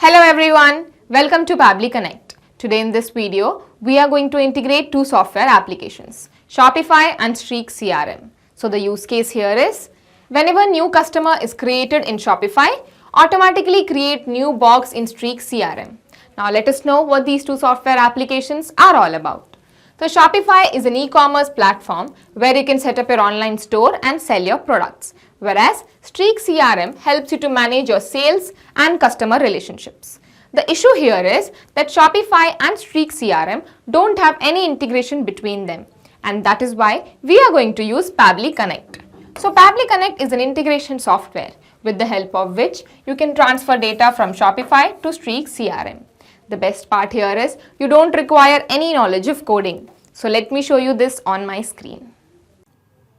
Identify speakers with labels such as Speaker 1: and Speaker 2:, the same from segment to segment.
Speaker 1: Hello everyone, welcome to Pabbly Connect. Today in this video, we are going to integrate two software applications, Shopify and Streak CRM. So the use case here is, whenever new customer is created in Shopify, automatically create new box in Streak CRM. Now let us know what these two software applications are all about. So Shopify is an e-commerce platform where you can set up your online store and sell your products, whereas Streak CRM helps you to manage your sales and customer relationships. The issue here is that Shopify and Streak CRM don't have any integration between them, and that is why we are going to use Pabbly Connect. So Pabbly Connect is an integration software with the help of which you can transfer data from Shopify to Streak CRM. The best part here is you don't require any knowledge of coding. So let me show you this on my screen.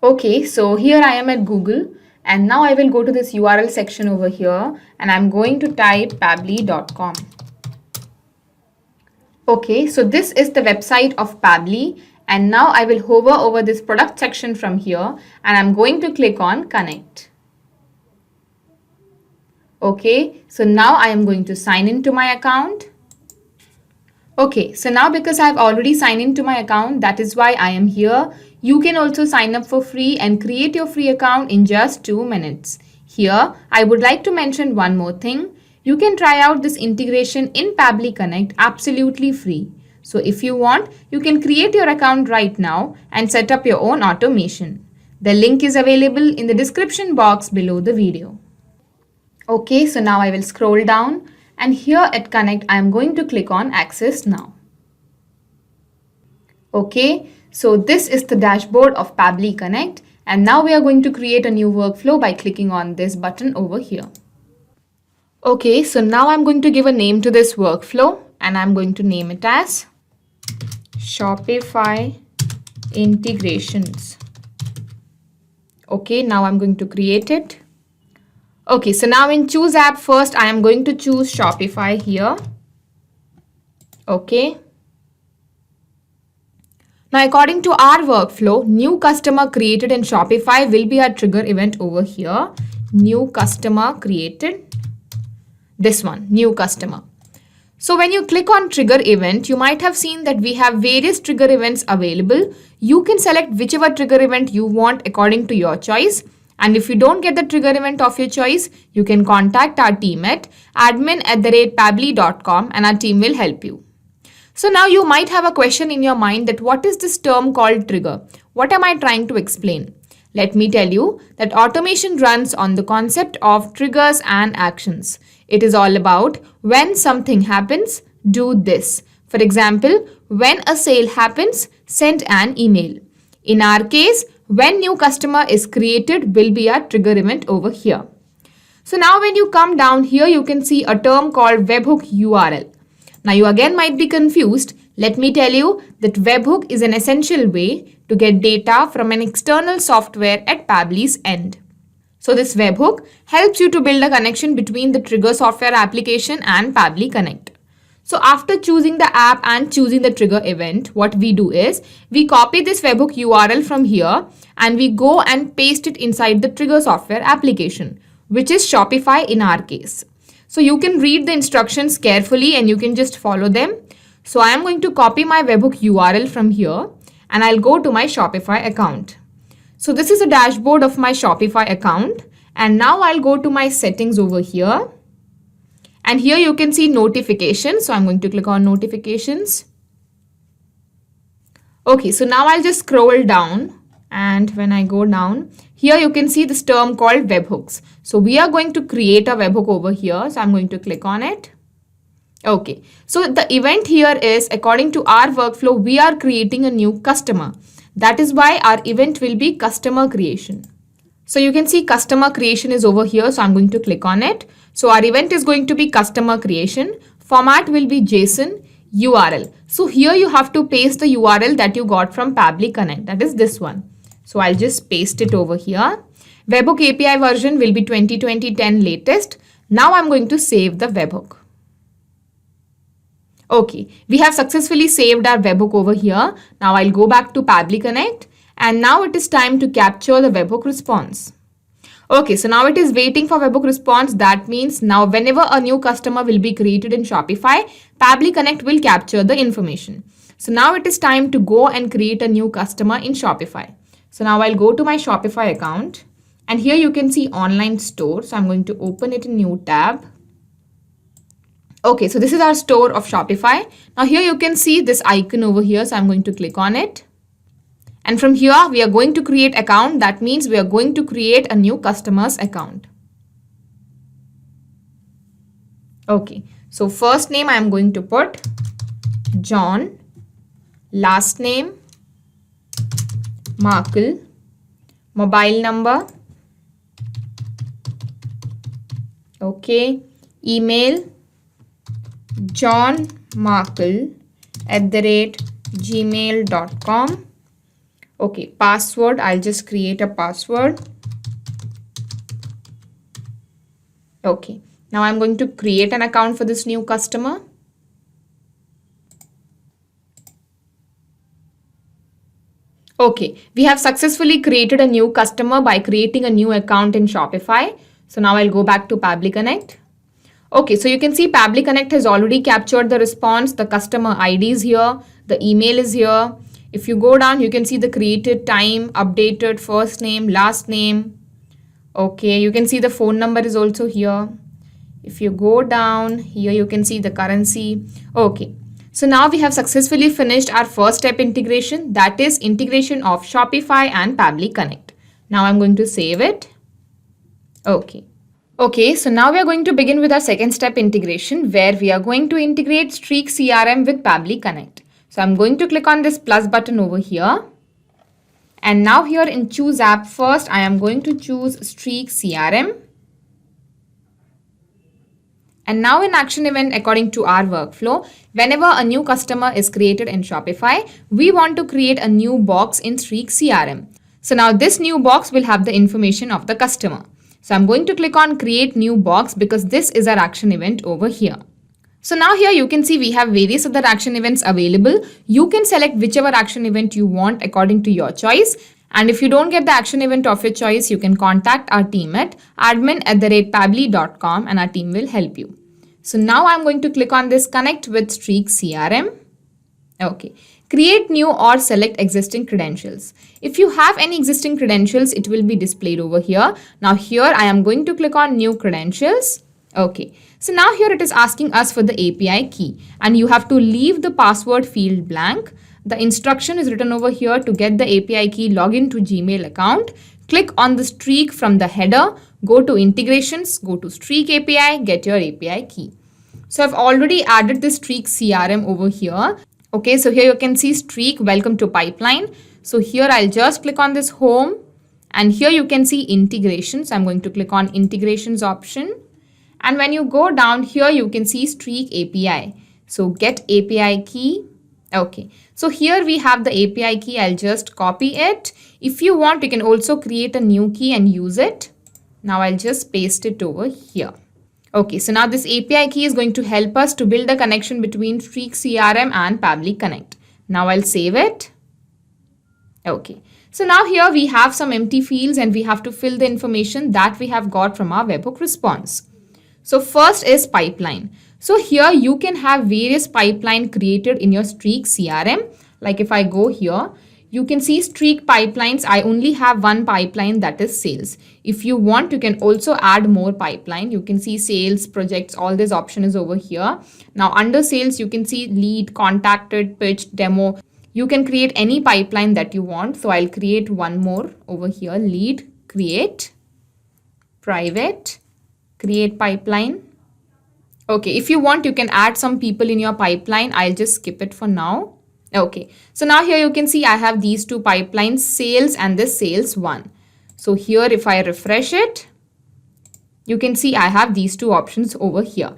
Speaker 1: Okay, so here I am at Google and now I will go to this URL section over here and I'm going to type pabbly.com. Okay, so this is the website of Pabbly and now I will hover over this product section from here and I'm going to click on Connect. Okay, so now I am going to sign into my account. Okay, so now because I've already signed into my account, that is why I am here. You can also sign up for free and create your free account in just 2 minutes. Here, I would like to mention one more thing. You can try out this integration in Pabbly Connect absolutely free. So if you want, you can create your account right now and set up your own automation. The link is available in the description box below the video. Okay, so now I will scroll down. And here at Connect, I am going to click on Access Now. Okay, so this is the dashboard of Pabbly Connect. And now we are going to create a new workflow by clicking on this button over here. Okay, so now I'm going to give a name to this workflow and I'm going to name it as Shopify Integrations. Okay, now I'm going to create it. Okay, so now in Choose App first, I am going to choose Shopify here. Okay. Now, according to our workflow, new customer created in Shopify will be our trigger event over here. New customer created. This one, new customer. So when you click on trigger event, you might have seen that we have various trigger events available. You can select whichever trigger event you want according to your choice. And if you don't get the trigger event of your choice, you can contact our team at admin@pabbly.com and our team will help you. So now you might have a question in your mind that what is this term called trigger? What am I trying to explain? Let me tell you that automation runs on the concept of triggers and actions. It is all about when something happens, do this. For example, when a sale happens, send an email. In our case, when new customer is created will be our trigger event over here. So now when you come down here, you can see a term called webhook URL. Now you again might be confused. Let me tell you that webhook is an essential way to get data from an external software at Pabbly's end. So this webhook helps you to build a connection between the trigger software application and Pabbly Connect. So after choosing the app and choosing the trigger event, what we do is we copy this webhook URL from here and we go and paste it inside the trigger software application, which is Shopify in our case. So you can read the instructions carefully and you can just follow them. So I am going to copy my webhook URL from here and I'll go to my Shopify account. So this is a dashboard of my Shopify account and now I'll go to my settings over here. And here you can see notifications. So I'm going to click on notifications. Okay, so now I'll just scroll down. And when I go down, here you can see this term called webhooks. So we are going to create a webhook over here. So I'm going to click on it. Okay, so the event here is according to our workflow, we are creating a new customer. That is why our event will be customer creation. So you can see customer creation is over here. So I'm going to click on it. So our event is going to be customer creation. Format will be JSON URL. So here you have to paste the URL that you got from Pabbly Connect. That is this one. So I'll just paste it over here. Webhook API version will be 2020-10 latest. Now I'm going to save the webhook. Okay, we have successfully saved our webhook over here. Now I'll go back to Pabbly Connect and now it is time to capture the webhook response. Okay, so now it is waiting for webhook response. That means now whenever a new customer will be created in Shopify, Pabbly Connect will capture the information. So now it is time to go and create a new customer in Shopify. So now I'll go to my Shopify account and here you can see online store. So I'm going to open it in new tab. Okay, so this is our store of Shopify. Now here you can see this icon over here. So I'm going to click on it. And from here, we are going to create account. That means we are going to create a new customer's account. Okay, so first name I am going to put John, last name Markle, mobile number, okay, email johnmarkle@gmail.com. Okay, password, I'll just create a password. Okay, now I'm going to create an account for this new customer. Okay, we have successfully created a new customer by creating a new account in Shopify. So now I'll go back to Pabbly Connect. Okay, so you can see Pabbly Connect has already captured the response. The customer ID is here. The email is here. If you go down, you can see the created time, updated first name, last name. Okay, you can see the phone number is also here. If you go down here, you can see the currency. Okay, so now we have successfully finished our first step integration, that is integration of Shopify and Pabbly Connect. Now I'm going to save it. Okay, so now we are going to begin with our second step integration where we are going to integrate Streak CRM with Pabbly Connect. So I'm going to click on this plus button over here. And now here in choose app first, I am going to choose Streak CRM. And now in action event, according to our workflow, whenever a new customer is created in Shopify, we want to create a new box in Streak CRM. So now this new box will have the information of the customer. So I'm going to click on create new box because this is our action event over here. So now here you can see we have various other action events available. You can select whichever action event you want according to your choice. And if you don't get the action event of your choice, you can contact our team at admin@pabbly.com and our team will help you. So now I'm going to click on this connect with Streak CRM. Okay. Create new or select existing credentials. If you have any existing credentials, it will be displayed over here. Now here I am going to click on new credentials. Okay, so now here it is asking us for the API key and you have to leave the password field blank. The instruction is written over here to get the API key, log into Gmail account, click on the Streak from the header, go to integrations, go to Streak API, get your API key. So I've already added the Streak CRM over here. Okay, so here you can see Streak, welcome to pipeline. So here I'll just click on this home and here you can see integrations. I'm going to click on integrations option. And when you go down here, you can see Streak API. So get API key. Okay, so here we have the API key. I'll just copy it. If you want, you can also create a new key and use it. Now I'll just paste it over here. Okay, so now this API key is going to help us to build a connection between Streak CRM and Pabbly Connect. Now I'll save it. Okay, so now here we have some empty fields and we have to fill the information that we have got from our webhook response. So first is pipeline. So here you can have various pipeline created in your Streak CRM. Like if I go here, you can see Streak pipelines. I only have one pipeline, that is sales. If you want, you can also add more pipeline. You can see sales, projects, all this option is over here. Now under sales, you can see lead, contacted, pitched, demo. You can create any pipeline that you want. So I'll create one more over here, lead, create, private, create pipeline. Okay, if you want, you can add some people in your pipeline. I'll just skip it for now. Okay, so now here you can see I have these two pipelines, sales and this sales one. So here if I refresh it, you can see I have these two options over here.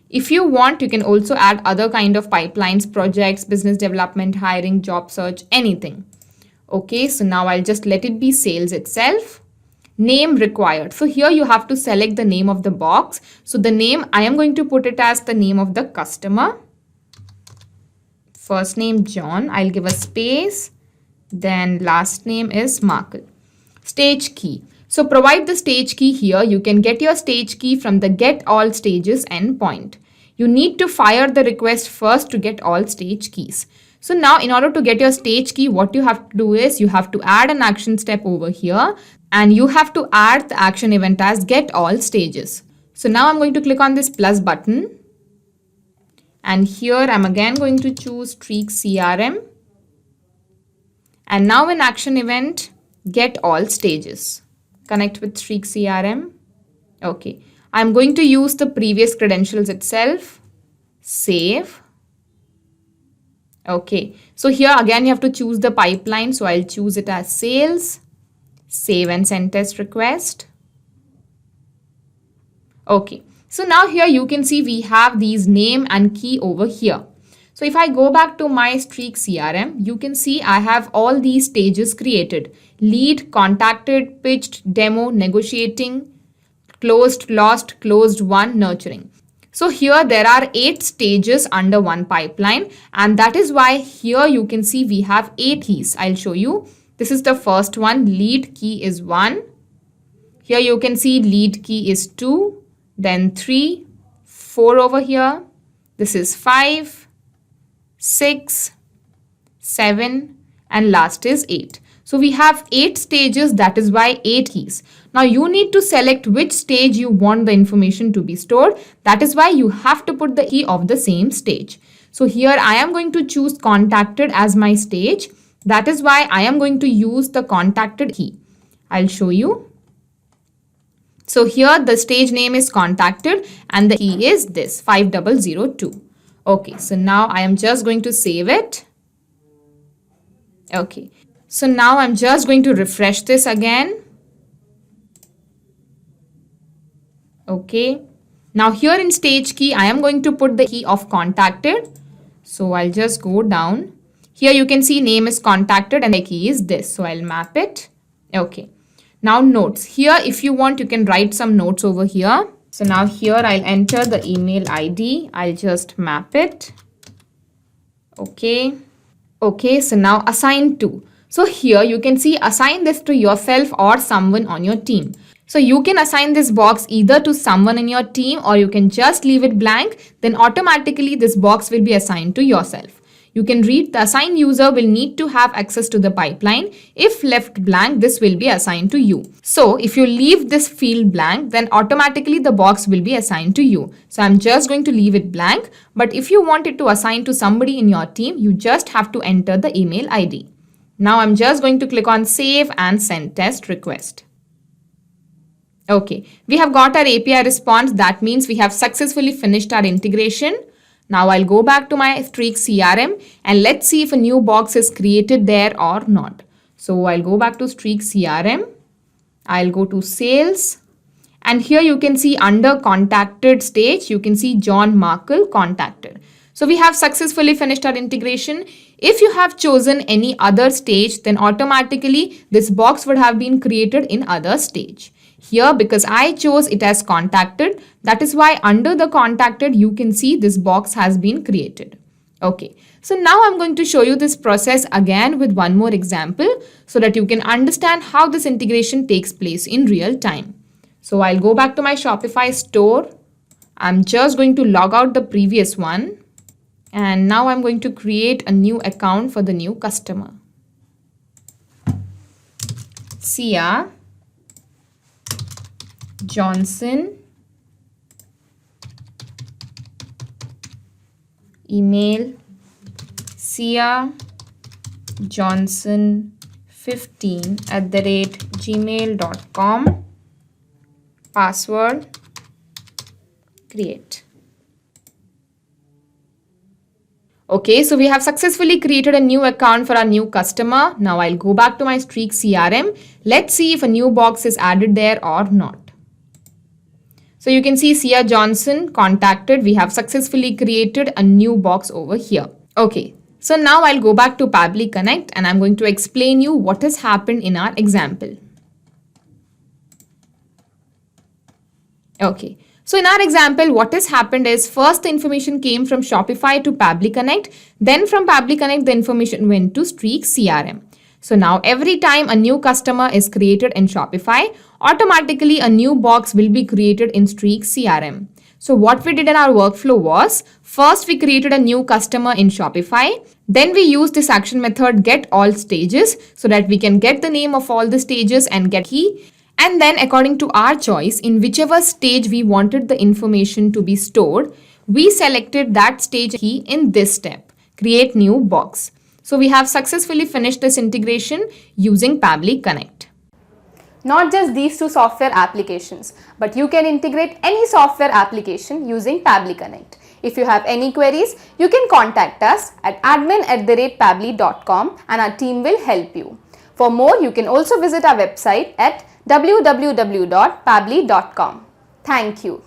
Speaker 1: If you want, you can also add other kind of pipelines, projects, business development, hiring, job search, anything. Okay, so now I'll just let it be sales itself. Name required. So here you have to select the name of the box. So the name, I am going to put it as the name of the customer. First name John, I'll give a space. Then last name is Markle. Stage key. So provide the stage key here. You can get your stage key from the get all stages endpoint. You need to fire the request first to get all stage keys. So now in order to get your stage key, what you have to do is you have to add an action step over here and you have to add the action event as get all stages. So now I'm going to click on this plus button and here I'm again going to choose Streak CRM and now in action event, get all stages. Connect with Streak CRM. Okay, I'm going to use the previous credentials itself. Save. Okay, so here again you have to choose the pipeline. So I'll choose it as sales. Save and send test request. Okay, so now here you can see we have these name and key over here. So if I go back to my Streak CRM, you can see I have all these stages created. Lead, contacted, pitched, demo, negotiating, closed, lost, closed won, nurturing. So here there are 8 stages under one pipeline and that is why here you can see we have 8 keys. I'll show you. This is the first one. Lead key is 1. Here you can see lead key is 2, then 3, 4 over here. This is 5. 6, 7 and last is 8. So we have 8 stages, that is why 8 keys. Now you need to select which stage you want the information to be stored. That is why you have to put the key of the same stage. So here I am going to choose contacted as my stage. That is why I am going to use the contacted key. I'll show you. So here the stage name is contacted and the key is this 5002. Okay, so now I am just going to save it. Okay, so now I'm just going to refresh this again. Okay, now here in stage key, I am going to put the key of contacted. So I'll just go down. Here you can see name is contacted and the key is this. So I'll map it. Okay, now notes. Here if you want, you can write some notes over here. So now here I'll enter the email ID. I'll just map it. Okay. Okay, so now assign to. So here you can see assign this to yourself or someone on your team. So you can assign this box either to someone in your team or you can just leave it blank. Then automatically this box will be assigned to yourself. You can read the assigned user will need to have access to the pipeline. If left blank, this will be assigned to you. So if you leave this field blank, then automatically the box will be assigned to you. So I'm just going to leave it blank. But if you want it to assign to somebody in your team, you just have to enter the email ID. Now I'm just going to click on save and send test request. Okay, we have got our API response. That means we have successfully finished our integration. Now I'll go back to my Streak CRM and let's see if a new box is created there or not. So I'll go back to Streak CRM. I'll go to sales and here you can see under contacted stage, you can see John Markle contacted. So we have successfully finished our integration. If you have chosen any other stage, then automatically this box would have been created in other stage. Here, because I chose it as contacted, that is why under the contacted, you can see this box has been created. Okay, so now I'm going to show you this process again with one more example so that you can understand how this integration takes place in real time. So I'll go back to my Shopify store. I'm just going to log out the previous one. And now I'm going to create a new account for the new customer. Sia Johnson, email Sia Johnson 15@gmail.com, password, create. Okay, so we have successfully created a new account for our new customer. Now I'll go back to my Streak CRM. Let's see if a new box is added there or not. So you can see Sia Johnson contacted. We have successfully created a new box over here. Okay, so now I'll go back to Pabbly Connect and I'm going to explain you what has happened in our example. Okay, so in our example, what has happened is first the information came from Shopify to Pabbly Connect. Then from Pabbly Connect, the information went to Streak CRM. So now every time a new customer is created in Shopify, automatically a new box will be created in Streak CRM. So what we did in our workflow was, first we created a new customer in Shopify. Then we used this action method get all stages so that we can get the name of all the stages and get key. And then according to our choice, in whichever stage we wanted the information to be stored, we selected that stage key in this step, create new box. So we have successfully finished this integration using Pabbly Connect.
Speaker 2: Not just these two software applications, but you can integrate any software application using Pabbly Connect. If you have any queries, you can contact us at admin@pabbly.com and our team will help you. For more, you can also visit our website at www.pabbly.com. Thank you.